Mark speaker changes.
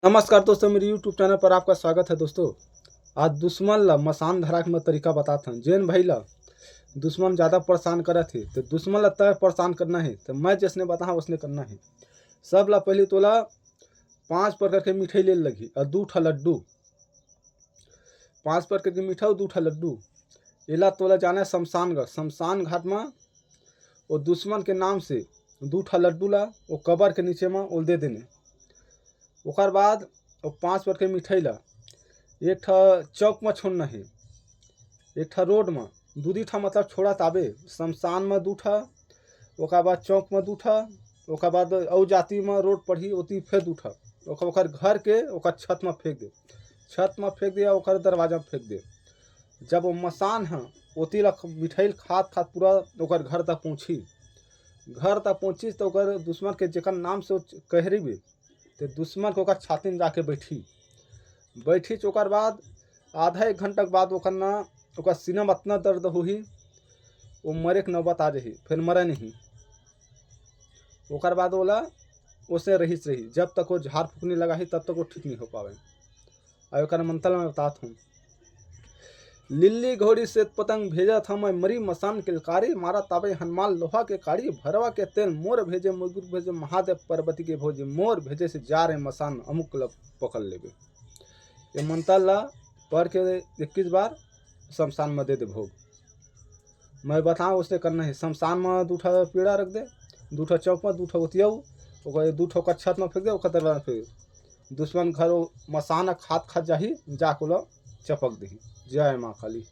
Speaker 1: नमस्कार दोस्तों, मेरे यूट्यूब चैनल पर आपका स्वागत है। दोस्तों, आज दुश्मन ला मसान धरा के मैं तरीका बताता हूँ। जेन भाई ला दुश्मन ज़्यादा परेशान करे थे तो दुश्मन ला तय परेशान करना है तो मैं जिसने बताया उसने करना है। सब ला पहले तोला 5 प्रकार के मिठाई ले लगी और 2 ठा लड्डू, 5 प्रकार के मिठाई और 2 ठा लड्डू। एला तोला जाना है शमशान घाट में। वो दुश्मन के नाम से 2 ठा लड्डू ला वो कबर के नीचे में ओल दे देने। ओकर बाद वो 5 प्रकार के मिठाई ला एक ठा चौक में छोड़ना है, एक ठा रोड में 2 ठा मतलब छोड़ा ताबे शमशान में 2 ठा, ओकर बाद चौक में 2 ठा, ओकर बाद और जाति में रोड पढ़ी ओती फिर 2 ठा। ओकर घर के ओकर छत में फेंक दे, छत में फेंक दिया, ओकर दरवाजा में फेंक दे। जब वो मसान है ओती ला मिठाई खात पूरा ओकर घर तक पहुँची तो ओकर दुश्मन के जेकर नाम से कहरी भी तो दुश्मन को ओकर छाती में जाके बैठी ओकर बाद आधा 1 घंटा के बाद ओकर सीना में इतना दर्द होही वो मरे के नौबत आ रही, फिर मरे नहीं। ओकर बाद बोला उसे रही जब तक वो झाड़ फूकने लगा ही तब तक वो ठीक नहीं हो पावे। और ओकर मंत्र में बताता हूँ। लिल्ली घोड़ी से पतंग भेजा था मैं मरी मसान किलकारी, मारा ताबे हनुमान लोहा के काड़ी, भरवा के तेल मोर भेजे मुर्गुर भेजे महादेव पार्वती के भोजे, मोर भेजे से जा रहे मसान अमुक लब पकड़ लेबे। ये मंत्र ला पढ़ के 21 बार शमशान में दे दे भोग। मैं बताऊँ उसने करना है। शमशान में 2 ठा पीड़ा रख दे, 2 ठा चौक में, 2 ठा उतियाऊ, 2 ठा छत में फेंक दे, ओकर दरवाजा फेंक। दुश्मन घर मसान खात जाही जाको ला चपक दही। जय माँ काली।